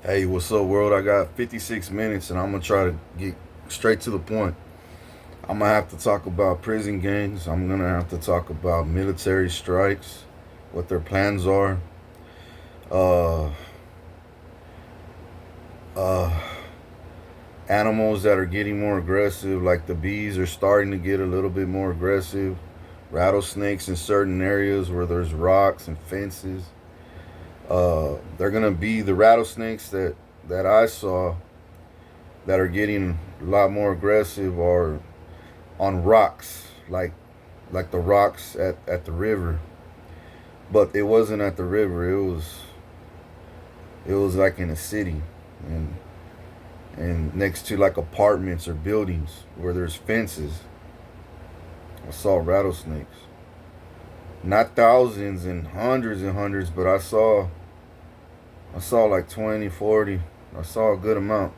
Hey, what's up, world? I got 56 minutes and I'm going to try to get straight to the point. I'm going to have to talk about prison gangs. I'm going to have to talk about military strikes, what their plans are, uh, uh, animals that are getting more aggressive, like the bees are starting to get a little bit more aggressive, rattlesnakes in certain areas where there's rocks and fences. They're going to be the rattlesnakes that I saw that are getting a lot more aggressive are on rocks, like the rocks at the river. But it wasn't at the river. It was like in a city, and next to like apartments or buildings where there's fences. I saw rattlesnakes. Not thousands and hundreds, but I saw like 20, 40. I saw a good amount.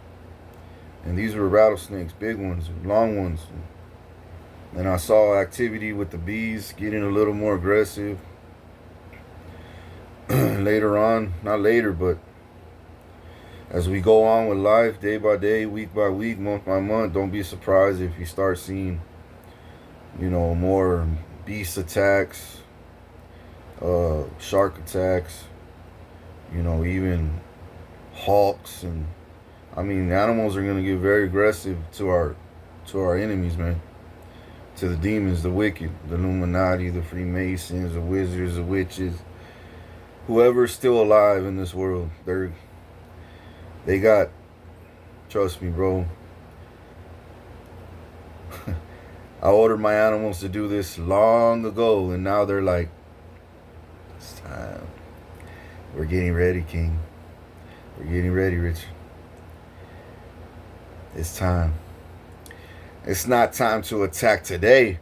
And these were rattlesnakes, big ones, long ones. And I saw activity with the bees getting a little more aggressive. Later on, not later, but as we go on with life, day by day, week by week, month by month, don't be surprised if you start seeing, more beast attacks, shark attacks, even hawks, and I mean, animals are gonna get very aggressive to our enemies, man. To the demons, the wicked, the Illuminati, the Freemasons, the wizards, the witches, whoever's still alive in this world, they got. Trust me, bro. I ordered my animals to do this long ago, and now they're like, it's time. We're getting ready, King. We're getting ready, Richard. It's time. It's not time to attack today,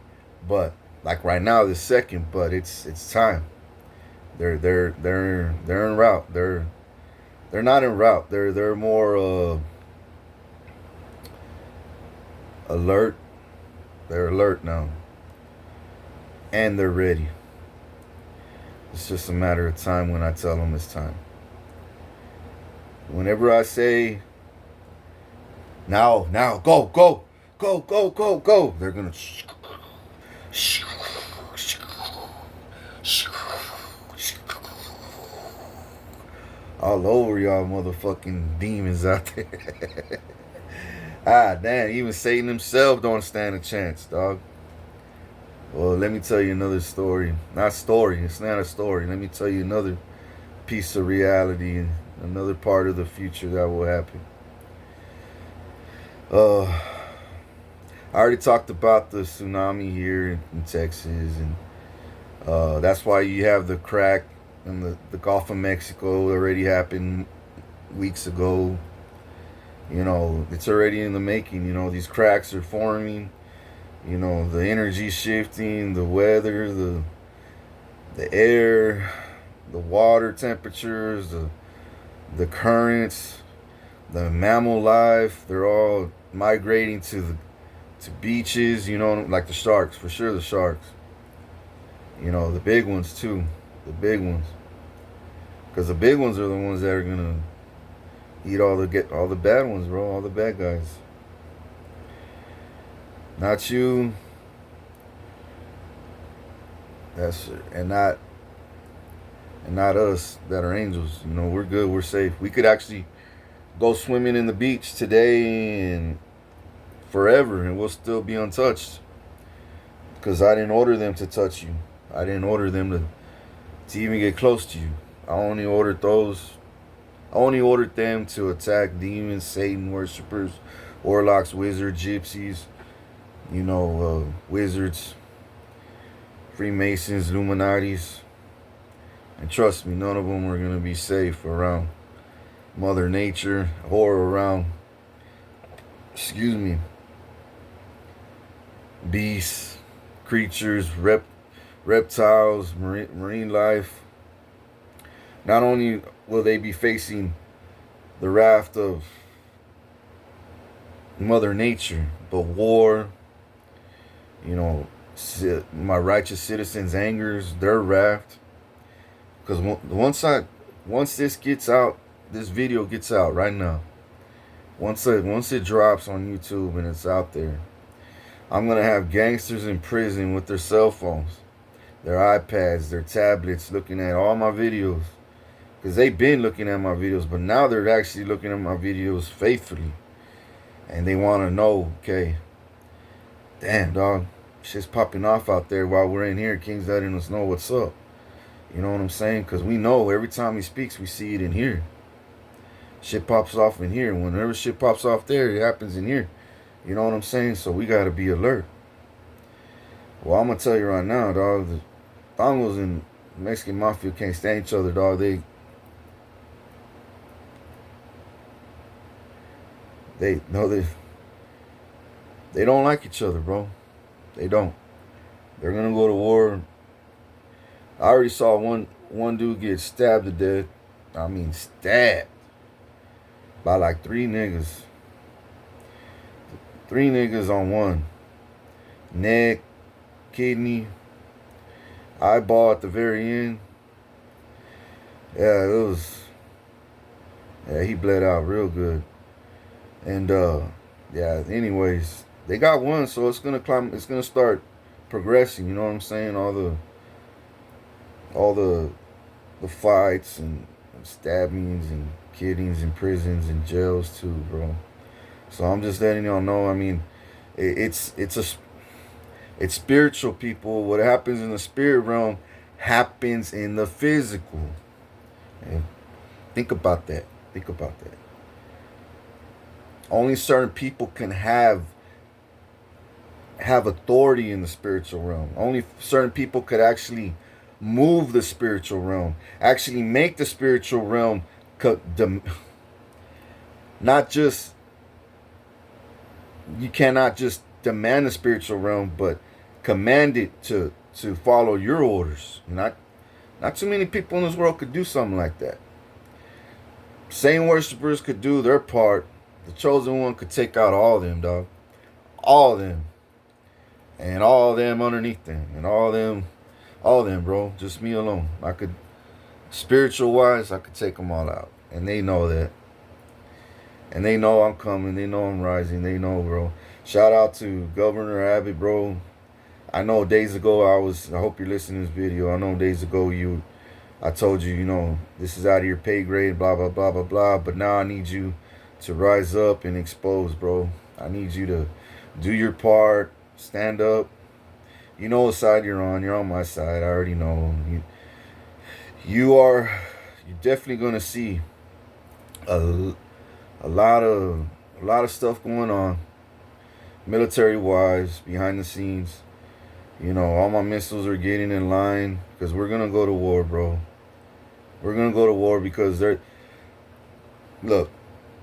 but like right now, this second. But it's time. They're en route. They're not en route. They're more alert. They're alert now, and they're ready. It's just a matter of time when I tell them it's time. Whenever I say now, go, go, go, go, go, go, they're gonna all over y'all motherfucking demons out there. Ah, damn, even Satan himself don't stand a chance, dog. Well, let me tell you another story. Not story, it's not a story. Let me tell you another piece of reality, another part of the future that will happen. Uh, I already talked about the tsunami here in Texas, and that's why you have the crack in the Gulf of Mexico. Already happened weeks ago. It's already in the making. These cracks are forming. The energy shifting, the weather, the air, the water temperatures, the currents, the mammal life. They're all migrating to beaches. Like the sharks, for sure. The sharks. The big ones too. The big ones, because the big ones are the ones that are gonna eat all the bad ones, bro. All the bad guys. Not you. That's and not us that are angels. We're good. We're safe. We could actually go swimming in the beach today and forever, and we'll still be untouched. Because I didn't order them to touch you. I didn't order them to even get close to you. I only ordered those. I only ordered them to attack demons, Satan worshippers, warlocks, wizards, gypsies, wizards, Freemasons, Illuminatis. And trust me, none of them are going to be safe around Mother Nature or around, excuse me, beasts, creatures, reptiles, marine life. Not only will they be facing the wrath of Mother Nature, but war, you know, my righteous citizens' angers, their wrath. Because once this gets out this video gets out right now, once it drops on YouTube and it's out there, I'm gonna have gangsters in prison with their cell phones, their iPads, their tablets, looking at all my videos. Because they've been looking at my videos, but now they're actually looking at my videos faithfully. And they want to know, okay, damn, dog, shit's popping off out there while we're in here. King's letting us know what's up. You know what I'm saying? Because we know every time he speaks, we see it in here. Shit pops off in here. Whenever shit pops off there, it happens in here. You know what I'm saying? So we got to be alert. Well, I'm going to tell you right now, dog, the Thongos and Mexican Mafia can't stand each other, dog. They don't like each other, bro. They don't. They're gonna go to war. I already saw one dude get stabbed to death. I mean, stabbed by like three niggas. Three niggas on one. Neck, kidney, eyeball at the very end. Yeah, it was. Yeah, he bled out real good. And yeah, anyways, they got one, so it's gonna climb. It's gonna start progressing. You know what I'm saying? All the fights and stabbings and killings in prisons and jails too, bro. So I'm just letting y'all know. I mean, it's spiritual, people. What happens in the spirit realm happens in the physical. And think about that. Think about that. Only certain people can have authority in the spiritual realm. Only certain people could actually move the spiritual realm, actually make the spiritual realm not just, you cannot just demand the spiritual realm, but command it to follow your orders. Not too many people in this world could do something like that. Same worshipers could do their part. The chosen one could take out all of them, dog. All of them. And all of them underneath them. And all of them, bro. Just me alone. I could, spiritual wise, I could take them all out. And they know that. And they know I'm coming. They know I'm rising. They know, bro. Shout out to Governor Abbott, bro. I know days ago I hope you're listening to this video. I know days ago I told you, you know, this is out of your pay grade, blah, blah, blah, blah, blah. But now I need you to rise up and expose, bro. I need you to do your part, stand up. You know what side you're on. You're on my side. I already know. You're definitely gonna see a lot of stuff going on, military wise, behind the scenes. You know, all my missiles are getting in line because we're gonna go to war, bro. We're gonna go to war because look,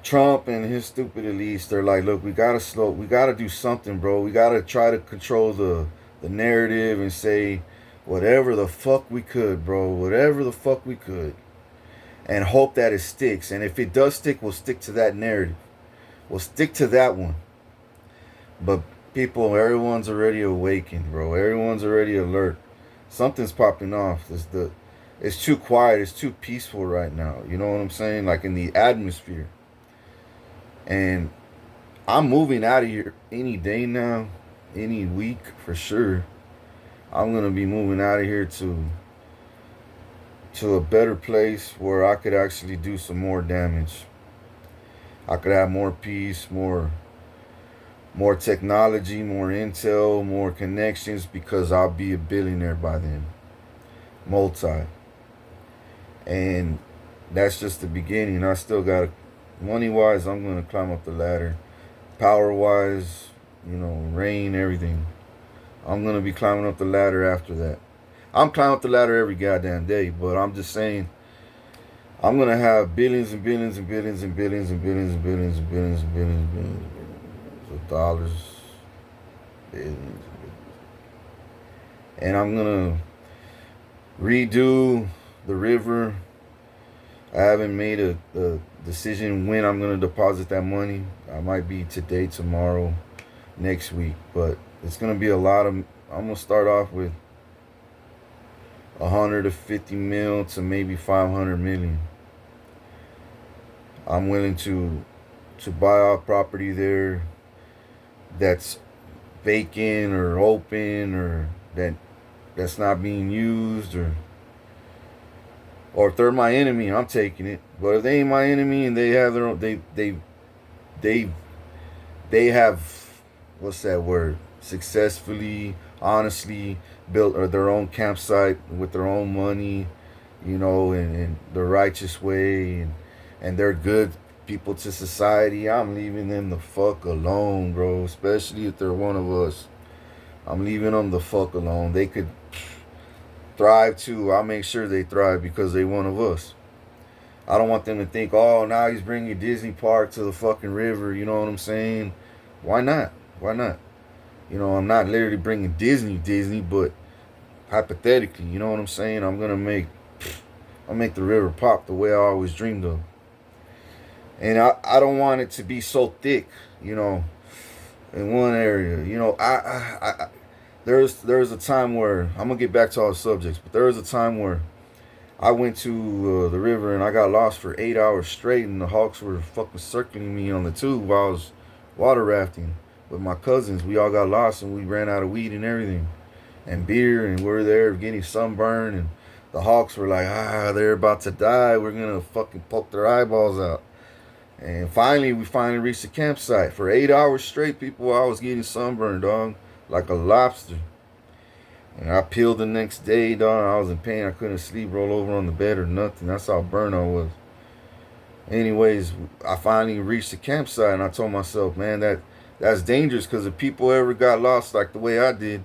Trump and his stupid elites, they're like, look, we gotta do something, bro. We gotta try to control the narrative and say whatever the fuck we could, bro. Whatever the fuck we could. And hope that it sticks. And if it does stick, we'll stick to that narrative. We'll stick to that one. But people, everyone's already awakened, bro. Everyone's already alert. Something's popping off. It's too quiet. It's too peaceful right now. You know what I'm saying? Like in the atmosphere. And I'm moving out of here any day now, any week for sure. I'm gonna be moving out of here to a better place where I could actually do some more damage. I could have more peace, more technology, more intel, more connections, because I'll be a billionaire by then. Multi. And that's just the beginning. I still got, money wise, I'm going to climb up the ladder. Power wise, you know, reign, everything. I'm going to be climbing up the ladder after that. I'm climbing up the ladder every goddamn day, but I'm just saying, I'm going to have billions and billions and billions and billions and billions and billions and billions and billions and billions of dollars. Billions. And I'm going to redo the river. I haven't made a decision when I'm going to deposit that money. I might be today, tomorrow, next week. But it's going to be a lot of, I'm going to start off with 150 mil to maybe 500 million. I'm willing to buy off property there that's vacant or open, or that's not being used, or if they're my enemy, I'm taking it. But if they ain't my enemy and they have their own, they they have, what's that word, successfully, honestly built or their own campsite with their own money, in the righteous way, and they're good people to society, I'm leaving them the fuck alone, bro. Especially if they're one of us. I'm leaving them the fuck alone. They could thrive too. I'll make sure they thrive because they one of us. I don't want them to think, oh, now he's bringing Disney Park to the fucking river. You know what I'm saying? Why not? Why not? I'm not literally bringing Disney, but hypothetically, you know what I'm saying? I'll make the river pop the way I always dreamed of. And I don't want it to be so thick, in one area. There's a time where, I'm gonna get back to all the subjects, but there was a time where I went to the river and I got lost for 8 hours straight, and the hawks were fucking circling me on the tube while I was water rafting with my cousins. We all got lost and we ran out of weed and everything, and beer, and we were there getting sunburned, and the hawks were like, they're about to die. We're gonna fucking poke their eyeballs out. And we finally reached the campsite. For 8 hours straight, people, I was getting sunburned, dog, like a lobster. And I peeled the next day, dog. I was in pain. I couldn't sleep, roll over on the bed or nothing. That's how burnt I was. Anyways, I finally reached the campsite, and I told myself, man, that's dangerous, because if people ever got lost like the way I did,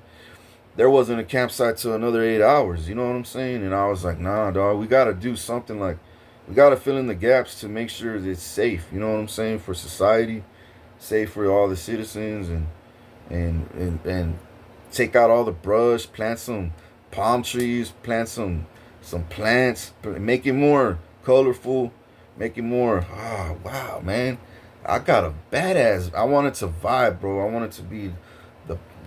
there wasn't a campsite till another 8 hours. You know what I'm saying? And I was like, nah, dog, we got to do something. Like, we got to fill in the gaps to make sure that it's safe. You know what I'm saying? For society, safe for all the citizens, and take out all the brush, plant some palm trees, plant some plants, make it more colorful, make it more, wow, man. I got a badass, I want it to vibe, bro. I want it to be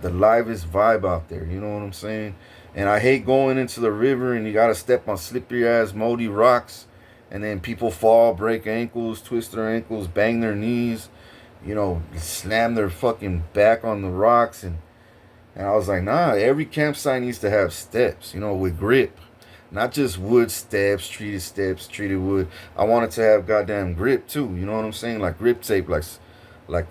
the livest vibe out there, you know what I'm saying? And I hate going into the river and you gotta step on slippery ass moldy rocks, and then people fall, break ankles, twist their ankles, bang their knees, slam their fucking back on the rocks. And I was like, nah, every campsite needs to have steps, with grip. Not just wood steps, treated wood. I wanted to have goddamn grip too, you know what I'm saying? Like grip tape, like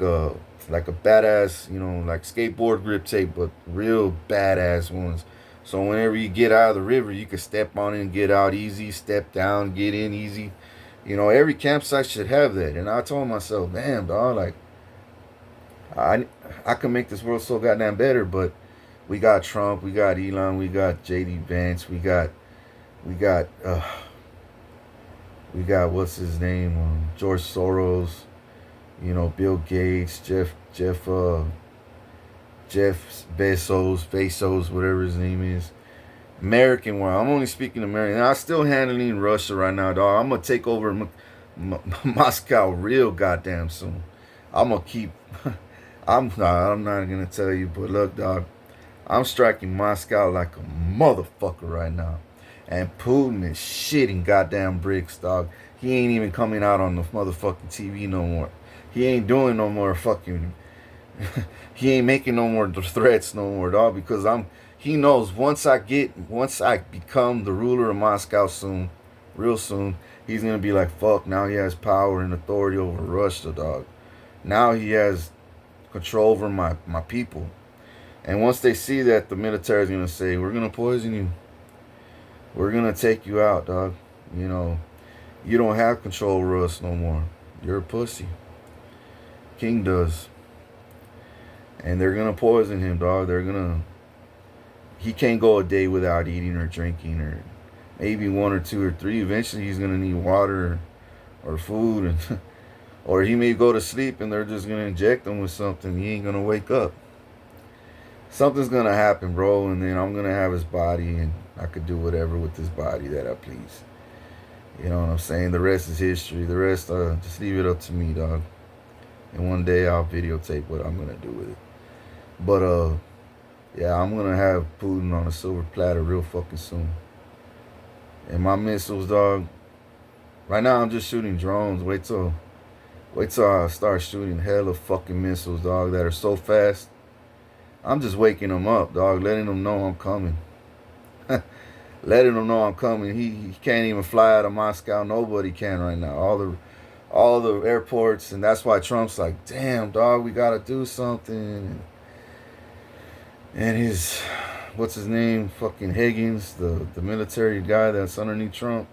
a badass, like skateboard grip tape, but real badass ones. So whenever you get out of the river, you can step on it and get out easy, step down, get in easy. Every campsite should have that. And I told myself, damn, dog, like, I can make this world so goddamn better, but we got Trump, we got Elon, we got JD Vance, we got what's his name, George Soros, Bill Gates, Jeff Bezos, whatever his name is. American one. I'm only speaking American. And I'm still handling Russia right now, dog. I'm gonna take over Moscow real goddamn soon. I'm gonna keep. I'm not gonna tell you, but look, dog. I'm striking Moscow like a motherfucker right now, and Putin is shitting goddamn bricks, dog. He ain't even coming out on the motherfucking TV no more. He ain't doing no more fucking. He ain't making no more threats no more, dog, because he knows once I become the ruler of Moscow soon, real soon, he's gonna be like, fuck, now he has power and authority over Russia, dog. Now he has control over my people. And once they see that, the military is gonna say, we're gonna poison you. We're gonna take you out, dog. You don't have control over us no more. You're a pussy. King does. And they're gonna poison him, dog. He can't go a day without eating or drinking, or maybe one or two or three. Eventually he's gonna need water or food, and or he may go to sleep and they're just gonna inject him with something. He ain't gonna wake up. Something's gonna happen, bro, and then I'm gonna have his body, and I could do whatever with his body that I please. You know what I'm saying? The rest is history. The rest, just leave it up to me, dog. And one day I'll videotape what I'm gonna do with it. But yeah, I'm gonna have Putin on a silver platter real fucking soon. And my missiles, dog, Right now, I'm just shooting drones. Wait till I start shooting hella fucking missiles, dog, that are so fast. I'm just waking them up, dog, letting them know I'm coming. Letting them know I'm coming. He can't even fly out of Moscow. Nobody can right now. All the airports, and that's why Trump's like, damn, dog, we gotta do something. And his, what's his name? Fucking Higgins, the military guy that's underneath Trump,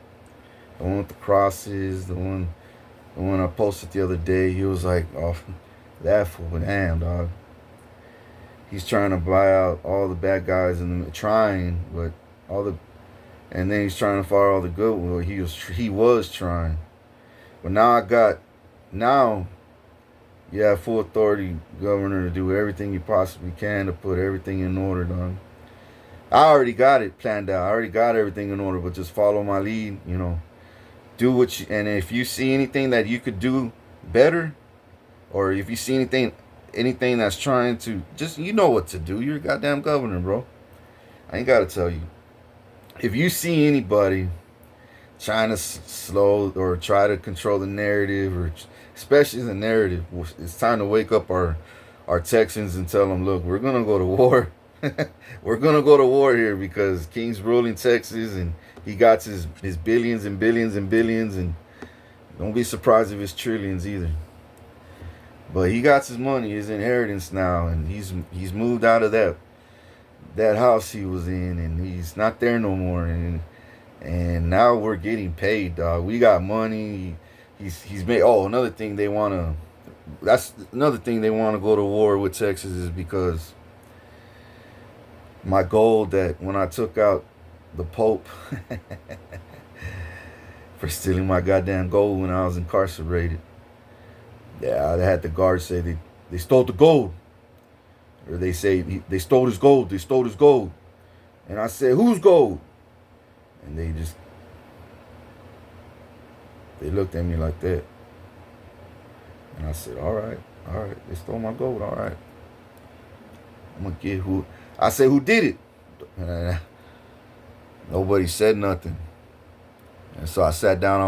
the one with the crosses, the one I posted the other day. He was like, oh, that fool, damn, dog. He's trying to buy out all the bad guys and trying, but all the, and then he's trying to fire all the good ones. He was trying, but now you have full authority, governor, to do everything you possibly can to put everything in order, dog. I already got it planned out. I already got everything in order, but just follow my lead. Do what you, and if you see anything that you could do better, or if you see anything that's trying to, just, you know what to do. You're a goddamn governor, bro. I ain't gotta tell you. If you see anybody trying to slow or try to control the narrative, or especially the narrative, it's time to wake up our Texans and tell them, look, we're gonna go to war. We're gonna go to war here because King's ruling Texas, and he got his billions and billions and billions, and don't be surprised if it's trillions either. But he got his money, his inheritance now, and he's moved out of that house he was in, and he's not there no more, and now we're getting paid, dog. We got money. He's made. Oh, another thing they wanna. That's another thing they want to go to war with Texas is because my goal that when I took out the Pope for stealing my goddamn gold when I was incarcerated. Yeah, I had the guards say they stole the gold. Or they say they stole his gold. They stole his gold. And I said, whose gold? And they looked at me like that. And I said, all right. They stole my gold. All right. I'm going to get who. I said, who did it? And nobody said nothing. And so I sat down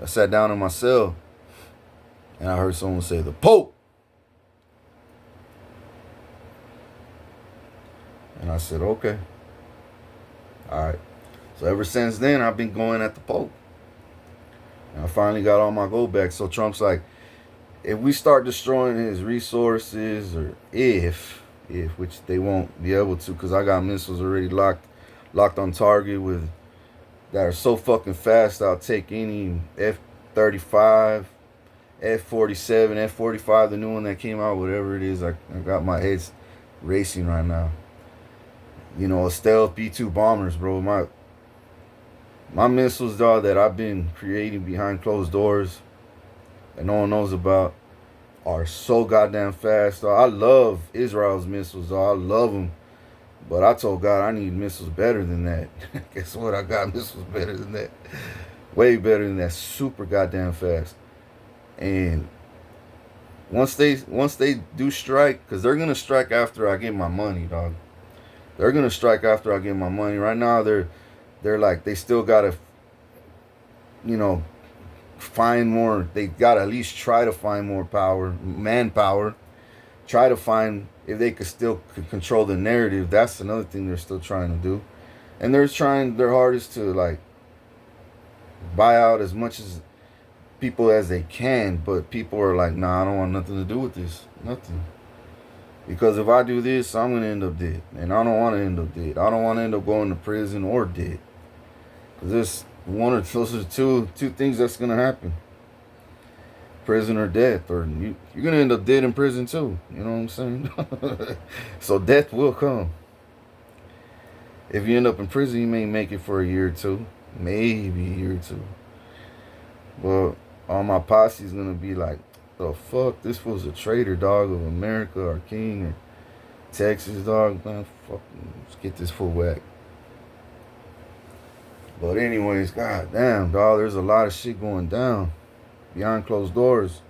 I sat down in my cell. And I heard someone say, the Pope. And I said, okay. All right. So ever since then, I've been going at the Pope. And I finally got all my gold back. So Trump's like, if we start destroying his resources, or if, which they won't be able to, because I got missiles already locked on target that are so fucking fast, I'll take any F-35, F-47, F-45, the new one that came out, whatever it is. I got my heads racing right now. A stealth B-2 bombers, bro. My missiles, dog, that I've been creating behind closed doors that no one knows about are so goddamn fast, dog. I love Israel's missiles, dog. I love them. But I told God I need missiles better than that. Guess what? I got missiles better than that. Way better than that. Super goddamn fast. And once they do strike, because they're gonna strike after I get my money, dog. They're gonna strike after I get my money. Right now they're like, they still gotta, find more. They gotta at least try to find more manpower. Try to find if they could still control the narrative. That's another thing they're still trying to do. And they're trying their hardest to like buy out as much as people as they can, but people are like, nah, I don't want nothing to do with this. Nothing. Because if I do this, I'm going to end up dead. And I don't want to end up dead. I don't want to end up going to prison or dead. Because there's one or those are two things that's going to happen. Prison or death. Or you're going to end up dead in prison too. You know what I'm saying? So death will come. If you end up in prison, you may make it for a year or two. Maybe a year or two. But all my posse is going to be like, the fuck, this was a traitor, dog, of America, or king, or Texas, dog. Man, fuck, let's get this fool whack. But anyways, goddamn, dog, there's a lot of shit going down behind closed doors.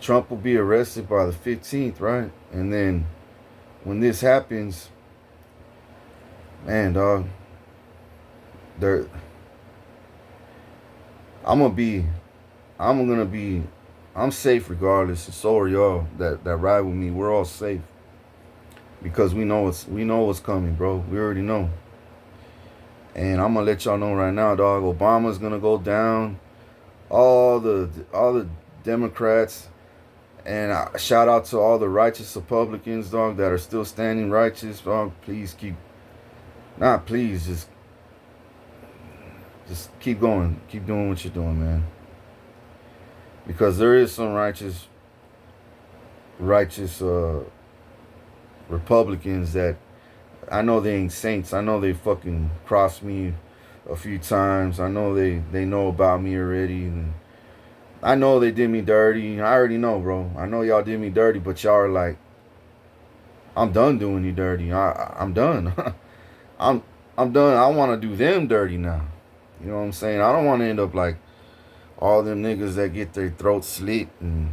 Trump will be arrested by the 15th, right? And then when this happens, man, dog, they're I'm gonna be I'm gonna be I'm safe regardless, and so are y'all that ride with me. We're all safe because we know what's coming, bro. We already know. And I'm gonna let y'all know right now, dog. Obama's gonna go down. All the Democrats, and shout out to all the righteous Republicans, dog, that are still standing righteous, dog. Please keep, not please, just keep going, keep doing what you're doing, man. Because there is some righteous Republicans that I know they ain't saints. I know they fucking crossed me a few times. I know they know about me already, and I know they did me dirty. I already know, bro. I know y'all did me dirty, but y'all are like, I'm done doing you dirty. I'm done. I'm I'm done. I want to do them dirty now. You know what I'm saying? I don't want to end up like all them niggas that get their throats slit and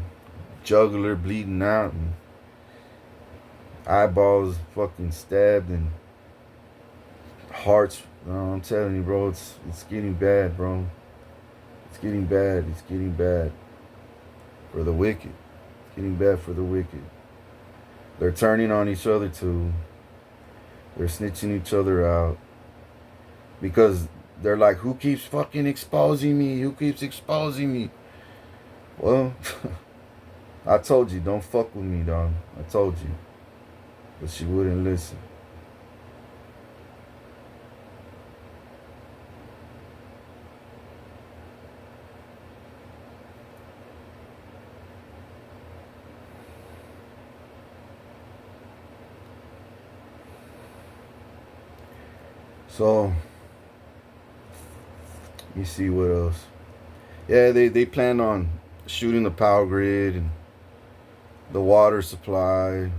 jugular bleeding out and eyeballs fucking stabbed and hearts. I'm telling you, bro, it's getting bad, bro. It's getting bad. It's getting bad for the wicked. It's getting bad for the wicked. They're turning on each other too. They're snitching each other out because they're like, who keeps fucking exposing me? Who keeps exposing me? Well, I told you, don't fuck with me, dog. I told you. But she wouldn't listen. So, let me see what else. Yeah, they plan on shooting the power grid and the water supply,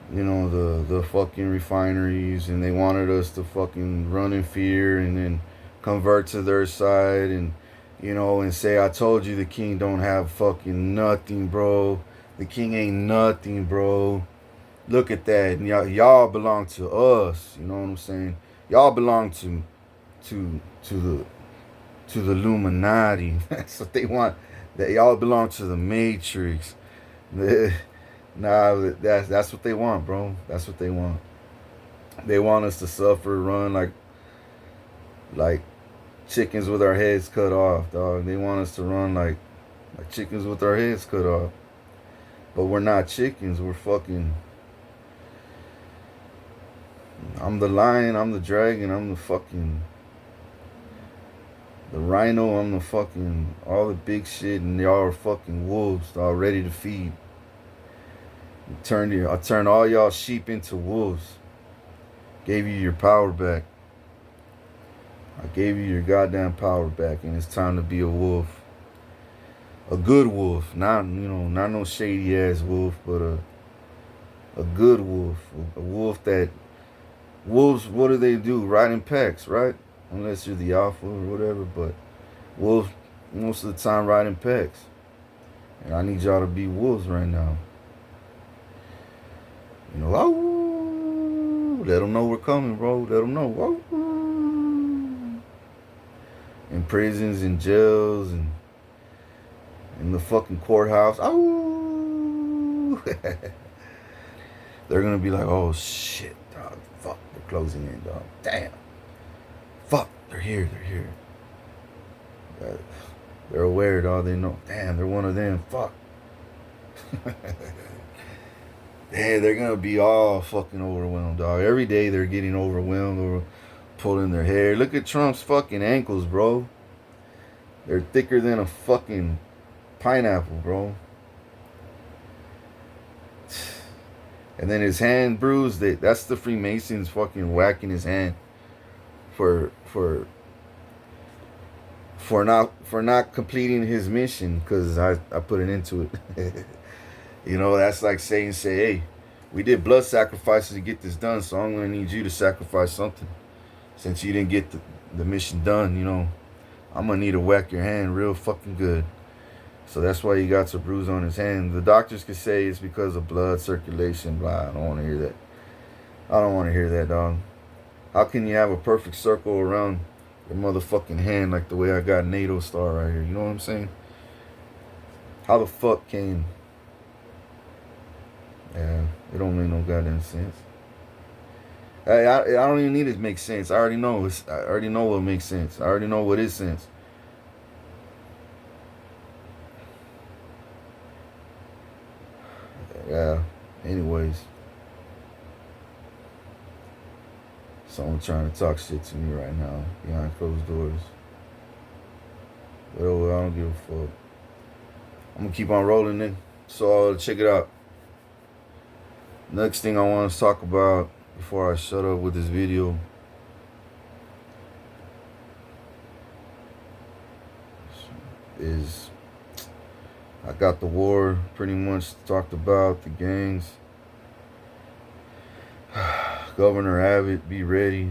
the fucking refineries, and they wanted us to fucking run in fear and then convert to their side and say, I told you the king don't have fucking nothing, bro. The king ain't nothing, bro. Look at that. And y'all belong to us. You know what I'm saying? Y'all belong to the to the Illuminati. That's what they want. That y'all belong to the Matrix. Nah, that's what they want, bro. That's what they want. They want us to suffer, run like chickens with our heads cut off, dog. They want us to run like chickens with our heads cut off. But we're not chickens. We're fucking. I'm the lion. I'm the dragon. I'm the rhino. I'm the fucking all the big shit, and y'all are fucking wolves, all ready to feed. I turned all y'all sheep into wolves. Gave you your power back. I gave you your goddamn power back, and it's time to be a wolf. A good wolf, not no shady ass wolf, but a good wolf. A wolf that wolves. What do they do? Ride in packs, right? Unless you're the alpha or whatever, but wolves most of the time ride in packs. And I need y'all to be wolves right now. Let them know we're coming, bro. Let them know. In prisons, in jails, and in the fucking courthouse. They're gonna be like, oh shit, dog. Fuck, they're closing in, dog. Damn. Fuck, they're here. They're aware, dog. They know. Damn, they're one of them. Fuck. Yeah, they're gonna be all fucking overwhelmed, dog. Every day they're getting overwhelmed or pulling their hair. Look at Trump's fucking ankles, bro. They're thicker than a fucking pineapple, bro. And then his hand bruised. That's the Freemasons fucking whacking his hand for not completing his mission because I put it into it. That's like saying, hey, we did blood sacrifices to get this done, so I'm going to need you to sacrifice something. Since you didn't get the mission done, I'm going to need to whack your hand real fucking good. So that's why he got a bruise on his hand. The doctors could say it's because of blood circulation, blah. I don't want to hear that. I don't want to hear that, dog. How can you have a perfect circle around your motherfucking hand like the way I got NATO star right here? You know what I'm saying? How the fuck came? Yeah, it don't make no goddamn sense. I don't even need it to make sense. I already know. I already know what makes sense. I already know what is sense. Yeah. Anyways, someone trying to talk shit to me right now behind closed doors. But oh, I don't give a fuck. I'm gonna keep on rolling in. So check it out. Next thing I want to talk about before I shut up with this video is I got the war pretty much talked about, the gangs. Governor Abbott, be ready.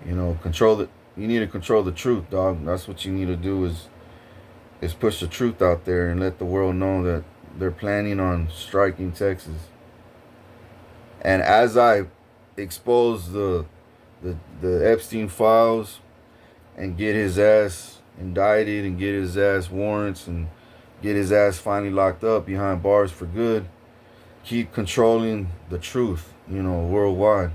You know, control the. You need to control the truth, dog. That's what you need to do is push the truth out there and let the world know that they're planning on striking Texas. And as I expose the Epstein files and get his ass indicted and get his ass warrants and get his ass finally locked up behind bars for good, keep controlling the truth, you know, worldwide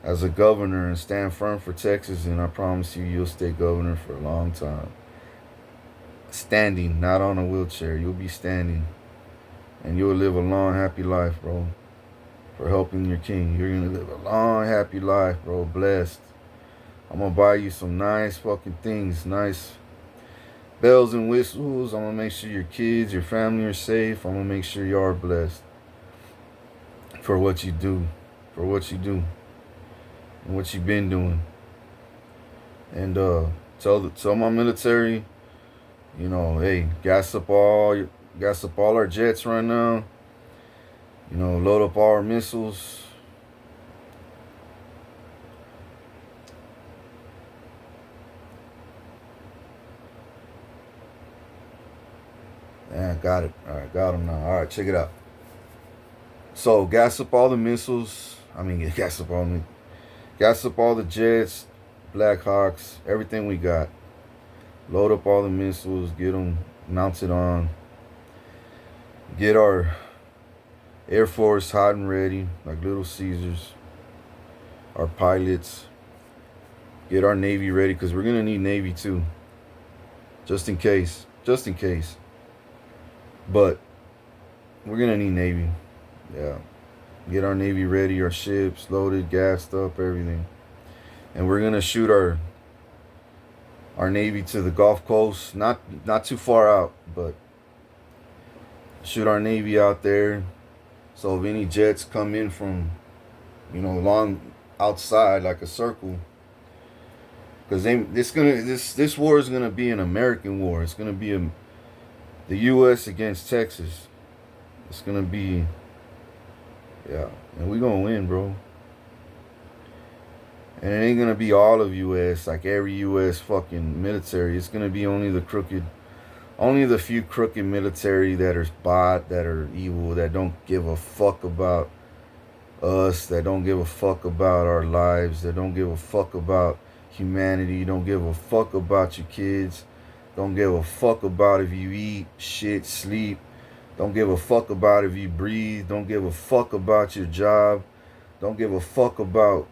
as a governor and stand firm for Texas, and I promise you, you'll stay governor for a long time. Standing, not on a wheelchair. You'll be standing, and you'll live a long, happy life, bro. For helping your king. You're gonna live a long, happy life, bro. Blessed. I'm gonna buy you some nice fucking things, nice bells and whistles. I'm gonna make sure your kids, your family are safe. I'm gonna make sure you are blessed for what you do, and what you've been doing. And tell my military, you know, hey, gas up all our jets right now. You know, load up all our missiles. Yeah, got it. All right, got them now. All right, check it out. So, gas up all the missiles. Gas up all the jets, Black Hawks, everything we got. Load up all the missiles, get them mounted on. Get our Air Force hot and ready, like Little Caesars. Our pilots. Get our Navy ready, because we're going to need Navy too. Just in case. But we're going to need Navy. Yeah. Get our Navy ready, our ships loaded, gassed up, everything. And we're going to shoot our Navy to the Gulf Coast. Not too far out, but shoot our Navy out there. So if any jets come in from, you know, along outside like a circle, because this war is gonna be an American war. It's gonna be the U.S. against Texas. It's gonna be, yeah, and we're gonna win, bro. And it ain't gonna be all of U.S. like every U.S. fucking military. It's gonna be only the few crooked military that are that are evil, that don't give a fuck about us, that don't give a fuck about our lives, that don't give a fuck about humanity, don't give a fuck about your kids, don't give a fuck about if you eat, shit, sleep, don't give a fuck about if you breathe, don't give a fuck about your job, don't give a fuck about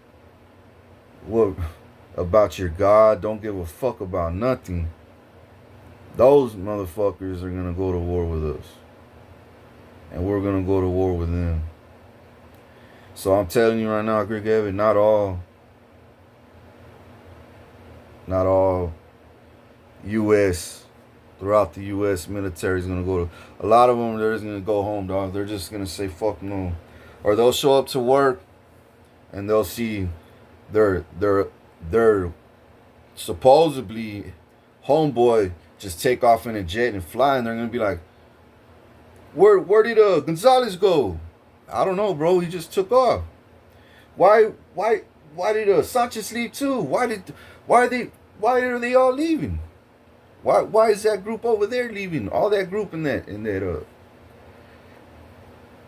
your God, don't give a fuck about nothing. Those motherfuckers are going to go to war with us. And we're going to go to war with them. So I'm telling you right now, Greg Abbott, not all U.S., throughout the U.S. military is going to go to, a lot of them, they're just going to go home, dog. They're just going to say, fuck no. Or they'll show up to work and they'll see their supposedly homeboy just take off in a jet and fly, and they're gonna be like, where did Gonzalez go? I don't know, bro. He just took off. Why did Sanchez leave too? Why are they all leaving? Why is that group over there leaving? All that group in that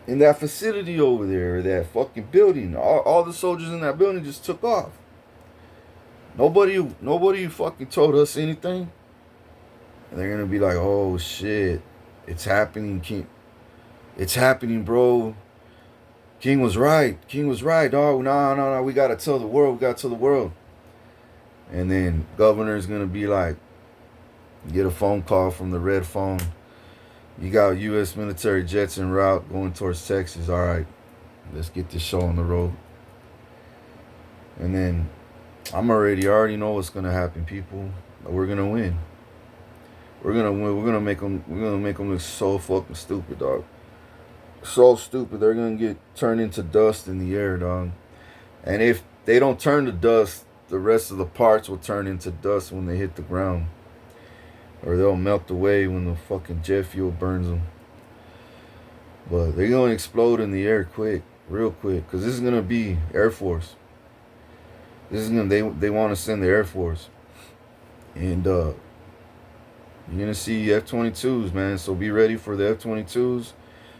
in that facility over there, that fucking building. All the soldiers in that building just took off. Nobody fucking told us anything. And they're gonna be like, oh shit, it's happening, King. It's happening, bro. King was right. King was right, dog. No. We gotta tell the world. We gotta tell the world. And then governor's gonna be like, get a phone call from the red phone. You got U.S. military jets en route going towards Texas. All right, let's get this show on the road. And then I already know what's gonna happen, people. We're gonna win. We're gonna win. We're gonna make them look so fucking stupid, dog. So stupid. They're gonna get turned into dust in the air, dog. And if they don't turn to dust, the rest of the parts will turn into dust when they hit the ground. Or they'll melt away when the fucking jet fuel burns them. But they're gonna explode in the air quick, real quick, because this is gonna be Air Force. This is gonna they want to send the Air Force, and you're gonna see F-22s, man. So be ready for the F-22s,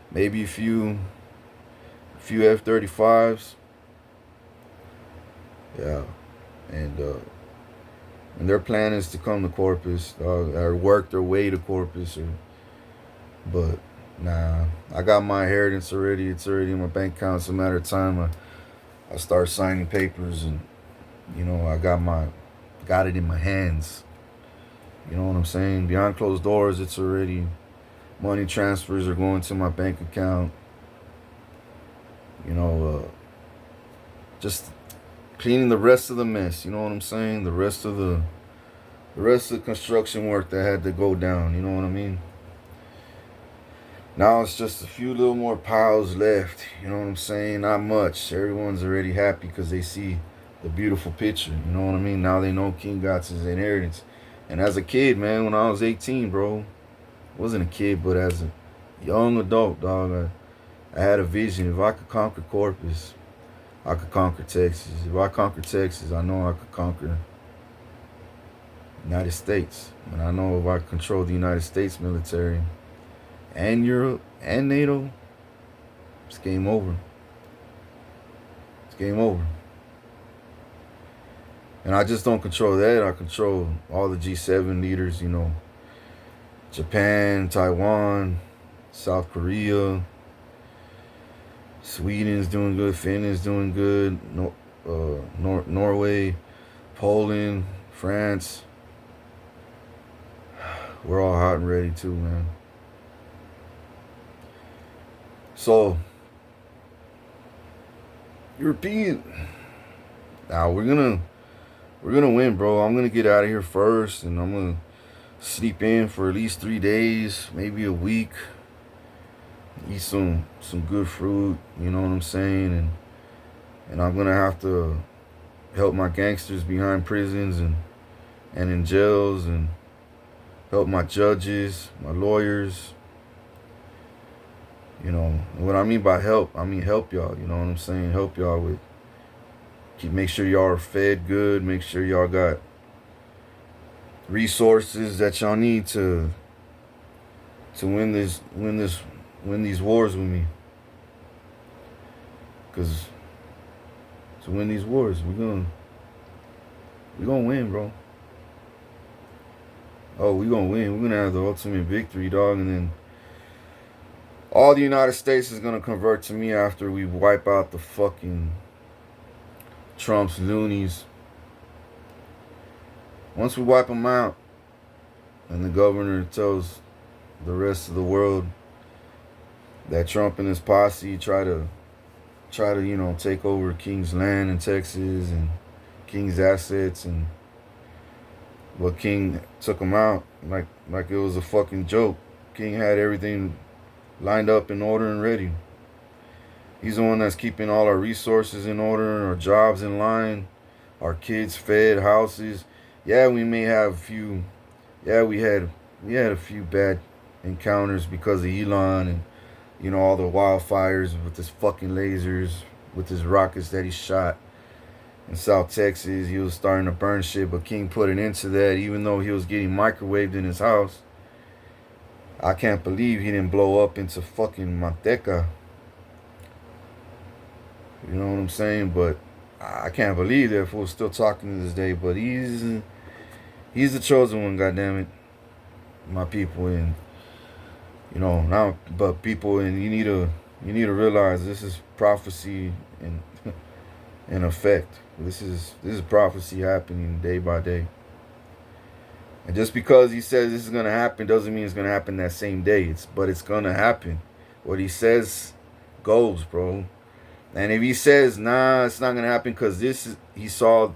maybe a few F-35s. Yeah, and their plan is to come to Corpus, or work their way to Corpus, but nah, I got my inheritance already. It's already in my bank account. It's a matter of time. I start signing papers, and I got it in my hands. You know what I'm saying? Behind closed doors, it's already money transfers are going to my bank account. Just cleaning the rest of the mess. You know what I'm saying? The rest of the construction work that had to go down. You know what I mean? Now it's just a few little more piles left. You know what I'm saying? Not much. Everyone's already happy because they see the beautiful picture. You know what I mean? Now they know King Got's his inheritance. And as a kid, man, when I was 18, bro, wasn't a kid, but as a young adult, dog, I had a vision. If I could conquer Corpus, I could conquer Texas. If I conquer Texas, I know I could conquer the United States. And I know if I control the United States military and Europe and NATO, it's game over. It's game over. And I just don't control that. I control all the G7 leaders, Japan, Taiwan, South Korea, Sweden's doing good, Finland's doing good, Norway, Poland, France. We're all hot and ready too, man. So, European. Now we're gonna win, bro. I'm gonna get out of here first, and I'm gonna sleep in for at least 3 days, maybe a week. Eat some good fruit, you know what I'm saying, and I'm gonna have to help my gangsters behind prisons and in jails, and help my judges, my lawyers. What I mean by help, I mean help y'all. You know what I'm saying? Help y'all with make sure y'all are fed good. Make sure y'all got resources that y'all need to win these wars with me. Cause to win these wars, we're gonna win, bro. Oh, we're gonna win. We're gonna have the ultimate victory, dog. And then all the United States is gonna convert to me after we wipe out the fucking Trump's loonies. Once we wipe them out, and the governor tells the rest of the world that Trump and his posse try to take over King's land in Texas and King's assets, and King took them out like it was a fucking joke. King had everything lined up in order and ready. He's the one that's keeping all our resources in order, our jobs in line, our kids fed, houses. Yeah, we may have a few. Yeah, we had a few bad encounters because of Elon and all the wildfires with his fucking lasers, with his rockets that he shot in South Texas. He was starting to burn shit, but King put an end to that, even though he was getting microwaved in his house. I can't believe he didn't blow up into fucking Manteca. You know what I'm saying? But I can't believe that fool's still talking to this day. But he's the chosen one, goddammit. My people, and now, but people, and you need to realize this is prophecy in in effect. This is prophecy happening day by day. And just because he says this is gonna happen doesn't mean it's gonna happen that same day. It's gonna happen. What he says goes, bro. And if he says, nah, it's not gonna happen because he saw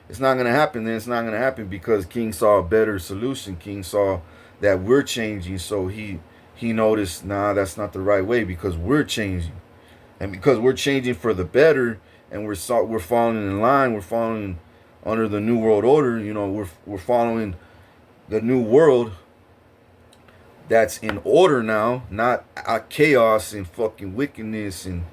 it's not gonna happen, then it's not gonna happen because King saw a better solution. King saw that we're changing, so he noticed, nah, that's not the right way because we're changing, and because we're changing for the better, and we're falling in line, we're falling under the new world order. We're following the new world that's in order now, not chaos and fucking wickedness, and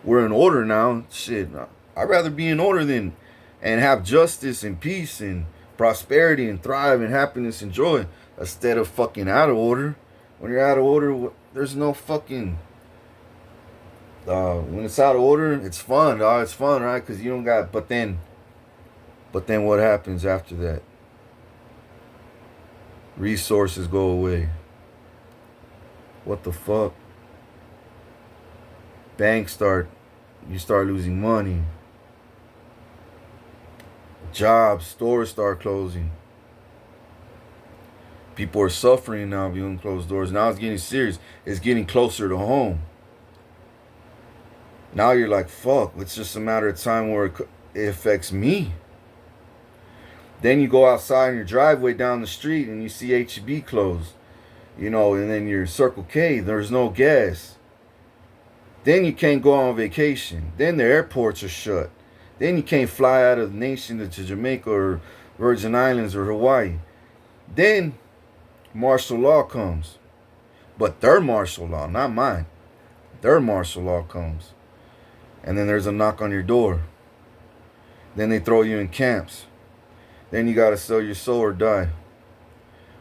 we're in order now. Shit, I'd rather be in order than and have justice and peace and prosperity and thrive and happiness and joy instead of fucking out of order. When you're out of order, there's no fucking. When it's out of order, it's fun, dog. It's fun, right? Because you don't got. But then what happens after that? Resources go away. What the fuck? You start losing money. Jobs, stores start closing. People are suffering now behind closed doors. Now it's getting serious. It's getting closer to home. Now you're like, fuck, it's just a matter of time where it affects me. Then you go outside in your driveway down the street and you see H-E-B closed. And then your Circle K, there's no gas. Then you can't go on vacation. Then the airports are shut. Then you can't fly out of the nation to Jamaica or Virgin Islands or Hawaii. Then martial law comes. But their martial law, not mine. Their martial law comes. And then there's a knock on your door. Then they throw you in camps. Then you gotta sell your soul or die.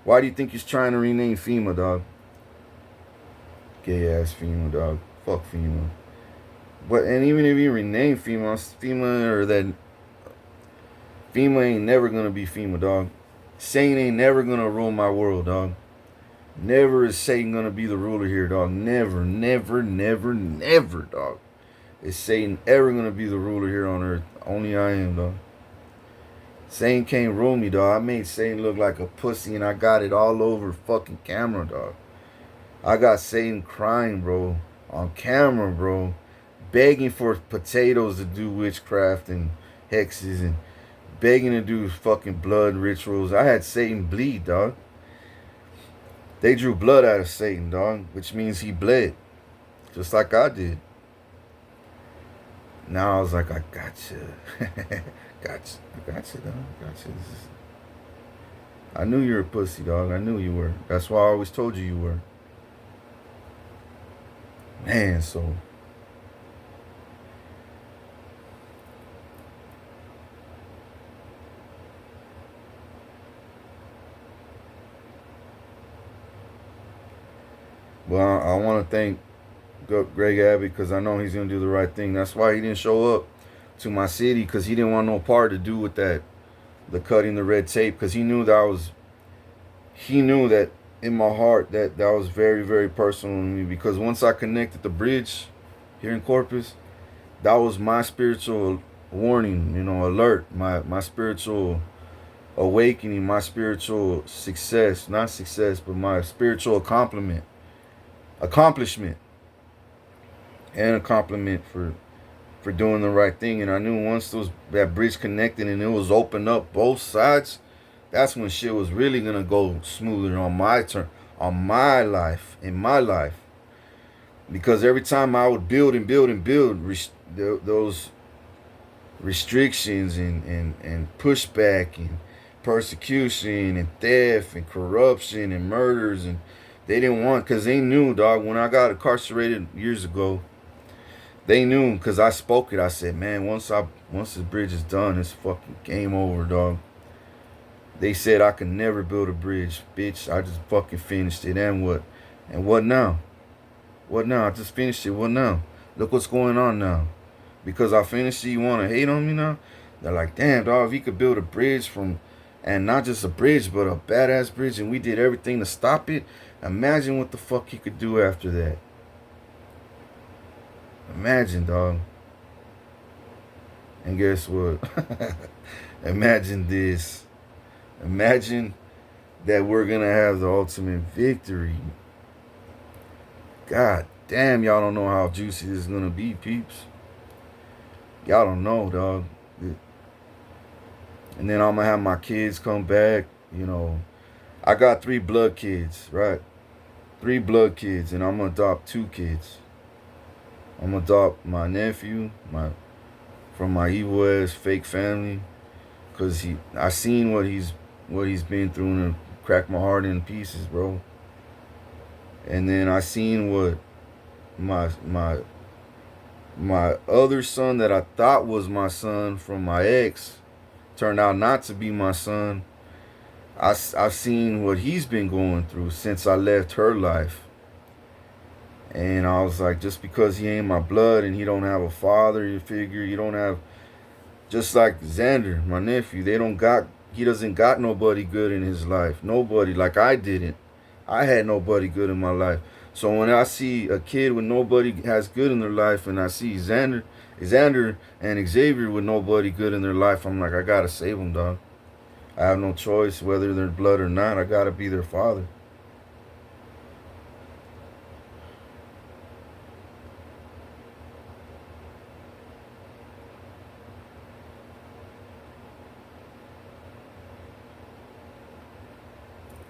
Why do you think he's trying to rename FEMA, dog? Gay ass FEMA, dog. Fuck FEMA. And even if you rename FEMA or that, FEMA ain't never gonna be FEMA, dog. Satan ain't never gonna rule my world, dog. Never is Satan gonna be the ruler here, dog. Never, never, never, never, dog. Is Satan ever gonna be the ruler here on earth? Only I am, dog. Satan can't rule me, dog. I made Satan look like a pussy and I got it all over fucking camera, dog. I got Satan crying, bro. On camera, bro. Begging for potatoes to do witchcraft and hexes and begging to do fucking blood rituals. I had Satan bleed, dog. They drew blood out of Satan, dog, which means he bled. Just like I did. Now I was like, I got you. I got you, dog. I got you. I knew you were a pussy, dog. I knew you were. That's why I always told you were. Man, so. Well, I want to thank Greg Abbott because I know he's going to do the right thing. That's why he didn't show up to my city, because he didn't want no part to do with that, the cutting the red tape, because he knew that in my heart that was very, very personal to me, because once I connected the bridge here in Corpus, that was my spiritual warning, alert, my spiritual awakening, my spiritual success, not success, but my spiritual accomplishment, and a compliment for doing the right thing. And I knew once that bridge connected and it was opened up both sides, that's when shit was really gonna go smoother on my turn, on my life, in my life. Because every time I would build and build and build, those restrictions and pushback and persecution and theft and corruption and murders, and they didn't want, because they knew, dog, when I got incarcerated years ago, they knew, because I spoke it. I said, man, once this bridge is done, it's fucking game over, dog. They said I could never build a bridge. Bitch, I just fucking finished it. And what? And what now? What now? I just finished it. What now? Look what's going on now. Because I finished it, you want to hate on me now? They're like, damn, dog, if he could build a bridge from, and not just a bridge, but a badass bridge, and we did everything to stop it, imagine what the fuck he could do after that. Imagine, dog. And guess what? Imagine this. Imagine that we're going to have the ultimate victory. God damn, y'all don't know how juicy this is going to be, peeps. Y'all don't know, dog. And then I'm going to have my kids come back. You know, I got 3 blood kids, right? 3 blood kids, and I'm going to adopt 2 kids. I'm going to adopt my nephew, from my evil ass fake family, cause I seen what he's been through, and it cracked my heart in pieces, bro. And then I seen what my other son that I thought was my son from my ex turned out not to be my son. I've seen what he's been going through since I left her life. And I was like, just because he ain't my blood and he don't have a father, you figure, you don't have, just like Xander, my nephew, he doesn't got nobody good in his life. Nobody, like I didn't. I had nobody good in my life. So when I see a kid with nobody has good in their life, and I see Xander and Xavier with nobody good in their life, I'm like, I gotta save them, dog. I have no choice whether they're blood or not. I gotta be their father.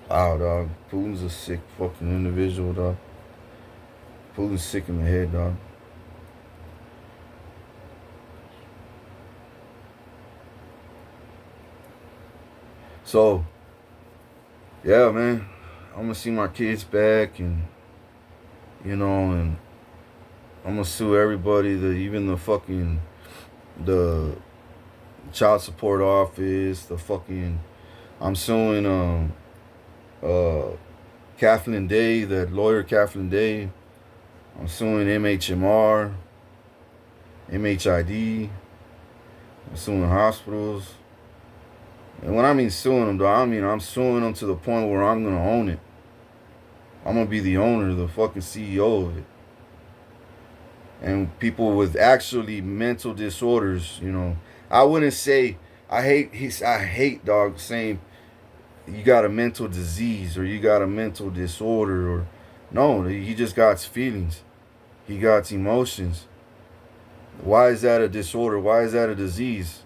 Wow, dog. Putin's a sick fucking individual, dog. Putin's sick in the head, dog. So, yeah, man. I'm gonna see my kids back, and and I'm gonna sue everybody, even the child support office, I'm suing uh Kathleen Day, that lawyer Kathleen Day. I'm suing MHMR, MHID. I'm suing hospitals. And when I mean suing them, though, I mean I'm suing them to the point where I'm gonna own it. I'm gonna be the owner, the fucking CEO of it. And people with actually mental disorders, I wouldn't say I hate, dog, saying you got a mental disease or you got a mental disorder, or no, he just got feelings. He got emotions. Why is that a disorder? Why is that a disease?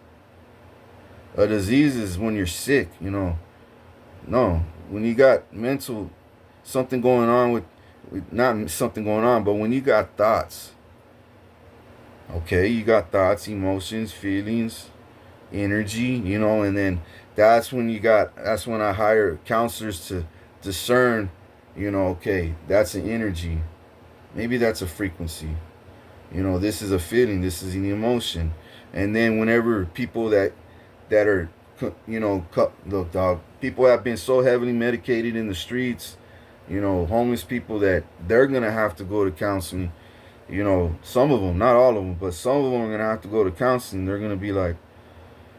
A disease is when you're sick, No, when you got something going on not something going on, but when you got thoughts, okay, you got thoughts, emotions, feelings, energy, and then that's when I hire counselors to discern, okay, that's an energy. Maybe that's a frequency. This is a feeling, this is an emotion. And then whenever people that are, look, dog, people have been so heavily medicated in the streets, homeless people, that they're going to have to go to counseling. Some of them, not all of them, but some of them are going to have to go to counseling. They're going to be like,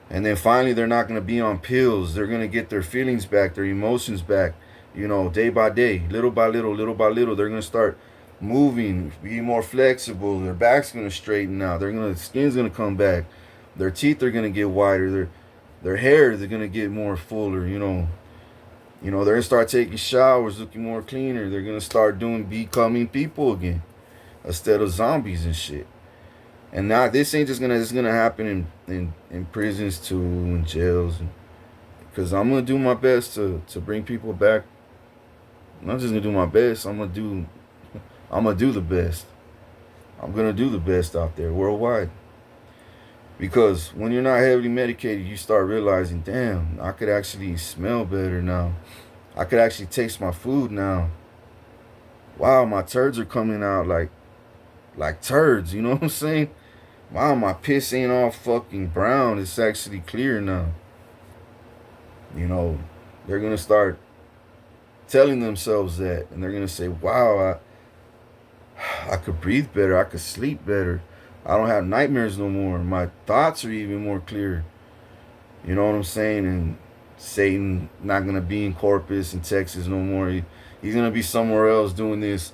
and then finally they're not going to be on pills. They're going to get their feelings back, their emotions back, day by day, little by little, little by little. They're going to start moving, be more flexible. Their back's going to straighten out. Skin's going to come back. Their teeth are going to get whiter. Their hair, they're going to get more fuller, they're going to start taking showers, looking more cleaner. They're going to start becoming people again, instead of zombies and shit. And now this ain't just it's gonna happen in prisons too, in jails, because I'm gonna do my best to bring people back. I'm not just gonna do my best. I'm gonna do the best. I'm gonna do the best out there worldwide. Because when you're not heavily medicated, you start realizing, damn, I could actually smell better now. I could actually taste my food now. Wow, my turds are coming out like turds, you know what I'm saying? Wow, my piss ain't all fucking brown. It's actually clear now. They're going to start telling themselves that. And they're going to say, wow, I could breathe better. I could sleep better. I don't have nightmares no more. My thoughts are even more clear. You know what I'm saying? And Satan not gonna be in Corpus in Texas no more. He's gonna be somewhere else doing this.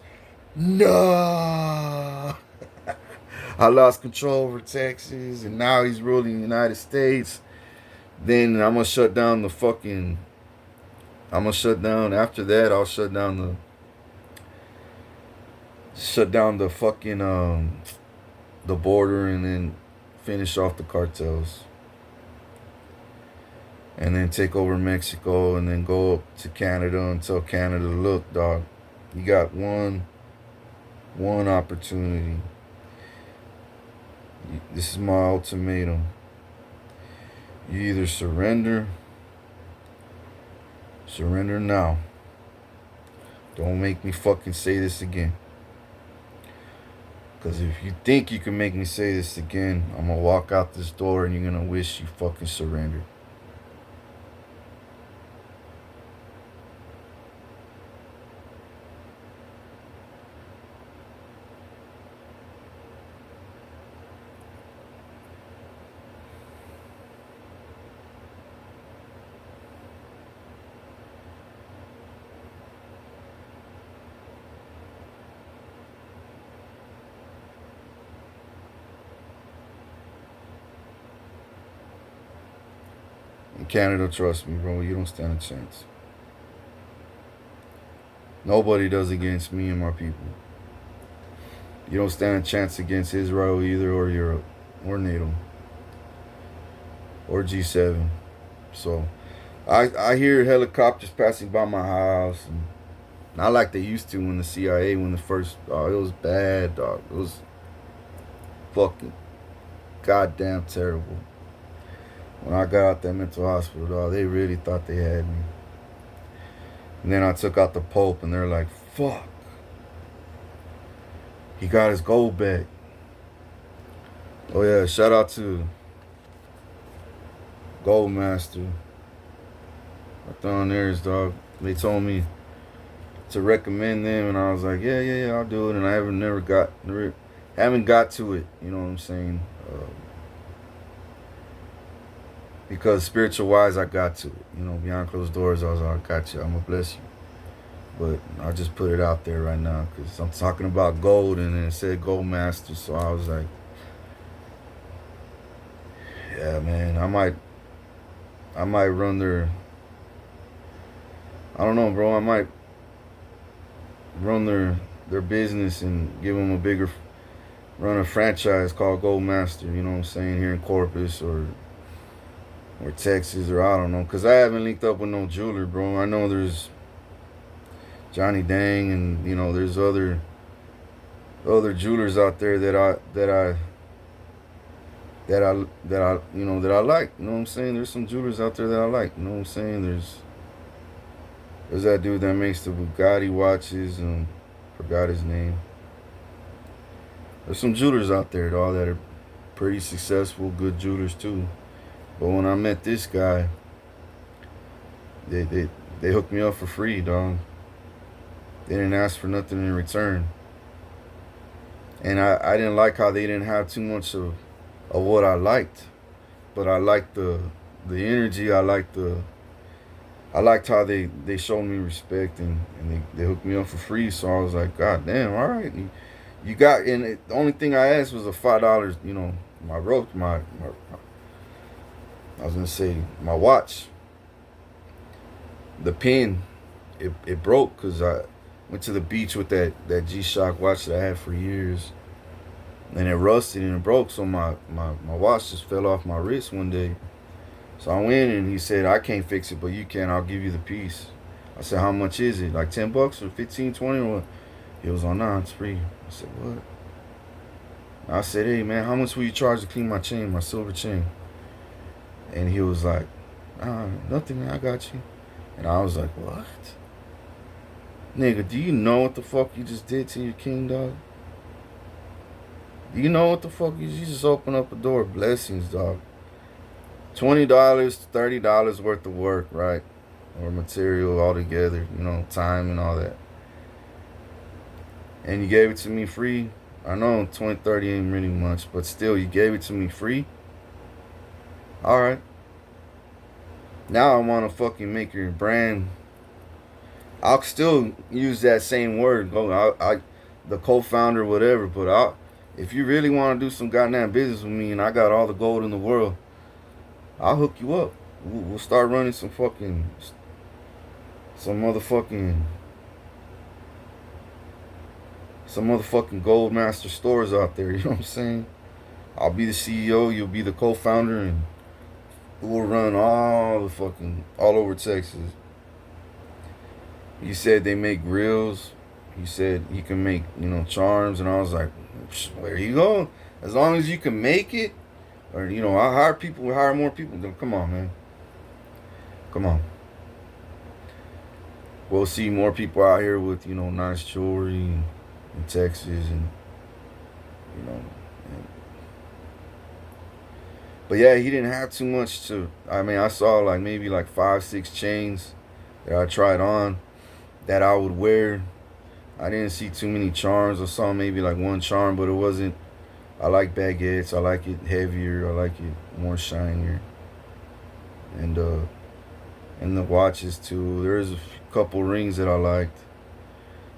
No, I lost control over Texas, and now he's ruling the United States. Then I'm gonna shut down the fucking. I'm gonna shut down. After that, I'll shut down the fucking the border, and then finish off the cartels, and then take over Mexico, and then go up to Canada and tell Canada, look, dog, you got one opportunity. This is my ultimatum. You either surrender now. Don't make me fucking say this again. Because if you think you can make me say this again, I'm going to walk out this door and you're going to wish you fucking surrendered. In Canada, trust me, bro, you don't stand a chance. Nobody does against me and my people. You don't stand a chance against Israel either, or Europe, or NATO, or G7. So, I hear helicopters passing by my house, and not like they used to when the CIA, when the first, it was bad, dog. It was fucking goddamn terrible. When I got out that mental hospital, dog, they really thought they had me. And then I took out the Pope, and they're like, fuck. He got his gold back. Oh, yeah, shout out to Goldmaster. I thought on theirs, dog. They told me to recommend them, and I was like, yeah, I'll do it. And I haven't got to it, you know what I'm saying? Because spiritual wise, I got to it. You know, behind closed doors, I was like, I got you. I'm going to bless you. But I just put it out there right now because I'm talking about gold, and then it said Gold Master. So I was like, yeah, man, I might run their, I don't know, bro. I might run their business and give them run a franchise called Gold Master. You know what I'm saying? Here in Corpus or Texas, or I don't know, because I haven't linked up with no jeweler, bro. I know there's Johnny Dang, and you know there's other jewelers out there that I like. You know what I'm saying? There's some jewelers out there that I like. You know what I'm saying? There's that dude that makes the Bugatti watches, and forgot his name. There's some jewelers out there, dog, that are pretty successful, good jewelers too. But when I met this guy, they hooked me up for free, dog. They didn't ask for nothing in return. And I didn't like how they didn't have too much of what I liked. But I liked the energy. I liked how they showed me respect, and they hooked me up for free. So I was like, God damn, all right. You got, and the only thing I asked was a $5, you know, my rope, I was gonna say my watch. The pin, it broke because I went to the beach with that G-Shock watch that I had for years, and it rusted and it broke. So my watch just fell off my wrist one day. So I went and he said, I can't fix it, but you can. I'll give you the piece. I said, how much is it? Like $10 or 15, 20 or what? He was on, nah, it's free. I said, what? I said, hey man, how much will you charge to clean my chain, my silver chain? And he was like, nothing, man, I got you. And I was like, what? Nigga, do you know what the fuck you just did to your king, dog? Do you know what the fuck you just opened up a door of blessings, dog? $20, $30 worth of work, right? Or material altogether, you know, time and all that. And you gave it to me free. I know 20, 30 ain't really much, but still, you gave it to me free. All right. Now I want to fucking make your brand. I'll still use that same word. Go, the co-founder, whatever. But if you really want to do some goddamn business with me, and I got all the gold in the world, I'll hook you up. We'll start running some motherfucking, some motherfucking gold master stores out there. You know what I'm saying? I'll be the CEO. You'll be the co-founder, and we'll run all over Texas. You said they make grills. He said you can make, charms, and I was like, where you go? As long as you can make it, or I hire more people. Then come on, man, come on. We'll see more people out here with nice jewelry in Texas, and you know. And, but yeah, he didn't have too much to. I mean, I saw like maybe like 5, 6 chains that I tried on that I would wear. I didn't see too many charms. I saw maybe like one charm, but it wasn't. I like baguettes. I like it heavier. I like it more shinier. And the watches too. There's a couple rings that I liked,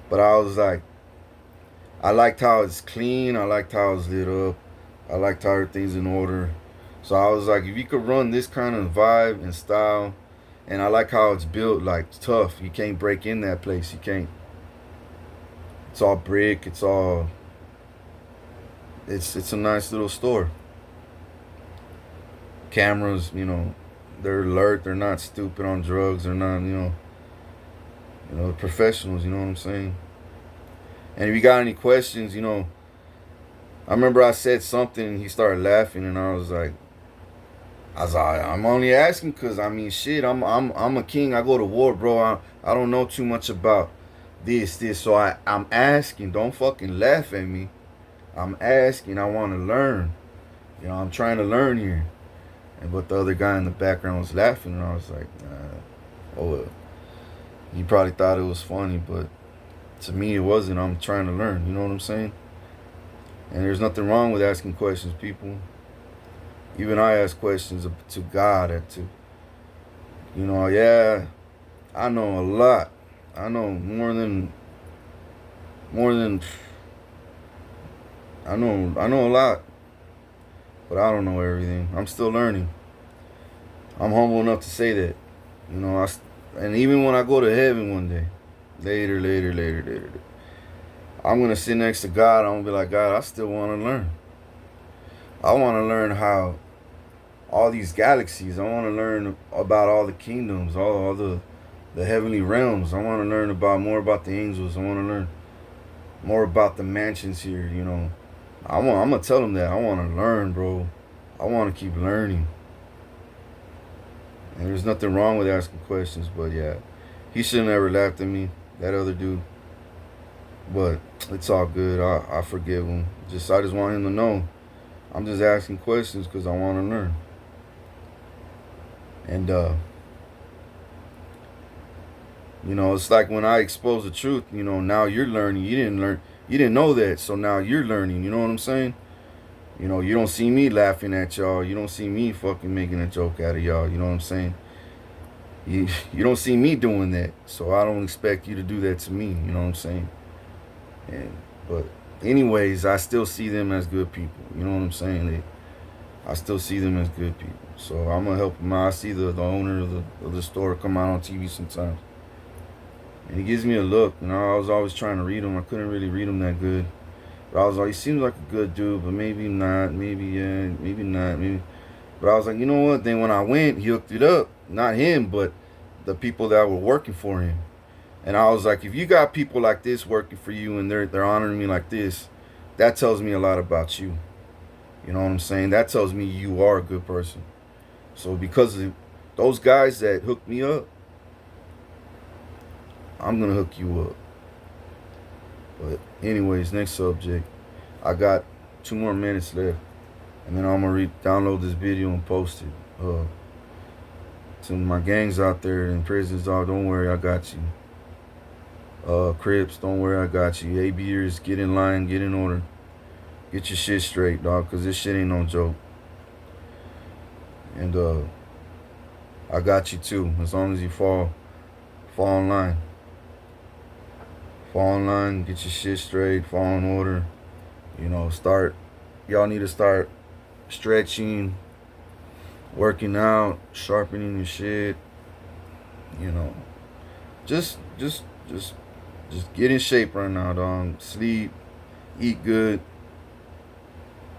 but I was like, I liked how it's clean. I liked how it's lit up. I liked how everything's in order. So I was like, if you could run this kind of vibe and style, and I like how it's built, like it's tough. You can't break in that place. You can't. It's all brick. It's a nice little store. Cameras, they're alert. They're not stupid on drugs. They're not, they're professionals. You know what I'm saying? And if you got any questions, I remember I said something and he started laughing, and I was like, I'm only asking because I mean, shit, I'm a king. I go to war, bro. I don't know too much about this. So I'm asking. Don't fucking laugh at me. I'm asking. I want to learn. I'm trying to learn here. But the other guy in the background was laughing, and I was like, oh well. He probably thought it was funny, but to me it wasn't. I'm trying to learn. You know what I'm saying? And there's nothing wrong with asking questions, people. Even I ask questions to God, yeah, I know a lot. I know more than I know a lot, but I don't know everything. I'm still learning. I'm humble enough to say that. And even when I go to heaven one day, later, I'm gonna sit next to God. I'm gonna be like, God, I still want to learn. I want to learn how all these galaxies. I want to learn about all the kingdoms, all the heavenly realms. I want to learn more about the angels. I want to learn more about the mansions here. I'm gonna tell them that I want to learn, bro. I want to keep learning. And there's nothing wrong with asking questions, but yeah, he should have never laughed at me, that other dude. But it's all good. I forgive him. I just want him to know. I'm just asking questions because I want to learn. And it's like when I expose the truth. Now you're learning. You didn't know that, so now you're learning. You know what I'm saying? You don't see me laughing at y'all. You don't see me fucking making a joke out of y'all. You know what I'm saying? You don't see me doing that, so I don't expect you to do that to me. You know what I'm saying? But anyways, I still see them as good people. You know what I'm saying? I still see them as good people. So I'm gonna help them out. I see the owner of the store come out on TV sometimes, and he gives me a look. I was always trying to read him. I couldn't really read him that good. But I was like, he seems like a good dude, but maybe not, maybe yeah, maybe not, maybe. But I was like, you know what? Then when I went, he hooked it up. Not him, but the people that were working for him. And I was like, if you got people like this working for you and they're honoring me like this, that tells me a lot about you. You know what I'm saying? That tells me you are a good person. So because of those guys that hooked me up, I'm gonna hook you up. But anyways, next subject. I got 2 more minutes left, and then I'm gonna download this video and post it. To my gangs out there in prisons, don't worry, I got you. Crips, don't worry, I got you. ABers, get in line, get in order. Get your shit straight, dog, because this shit ain't no joke. And I got you too. As long as you fall in line. Fall in line, get your shit straight, fall in order. You know, y'all need to start stretching, working out, sharpening your shit. You know, just get in shape right now, dog. Sleep, eat good,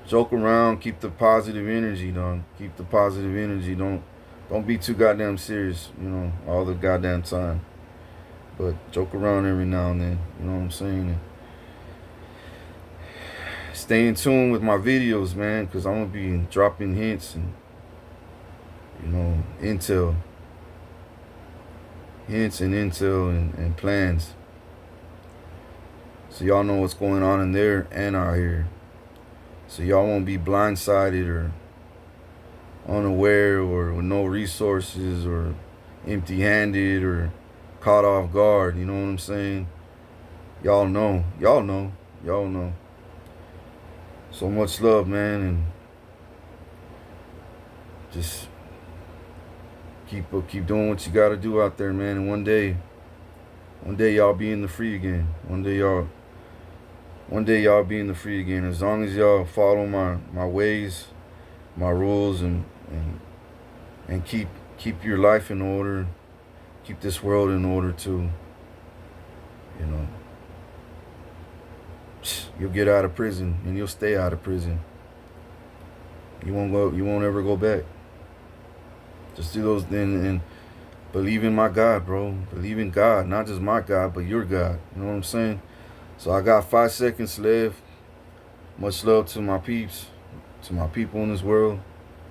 joke around, keep the positive energy, dog. Keep the positive energy. Don't be too goddamn serious, you know, all the goddamn time. But joke around every now and then, you know what I'm saying? And stay in tune with my videos, man, because I'm going to be dropping hints and, you know, intel and plans. So y'all know what's going on in there and out here. So y'all won't be blindsided or unaware or with no resources or empty-handed or caught off guard. You know what I'm saying? Y'all know. So much love, man, and just keep doing what you gotta do out there, man. And one day y'all be in the free again. One day y'all be in the free again. As long as y'all follow my ways, my rules, and keep your life in order, keep this world in order too. You know, you'll get out of prison and you'll stay out of prison. You won't ever go back. Just do those things and believe in my God, bro. Believe in God, not just my God, but your God. You know what I'm saying? So I got 5 seconds left. Much love to my peeps, to my people in this world.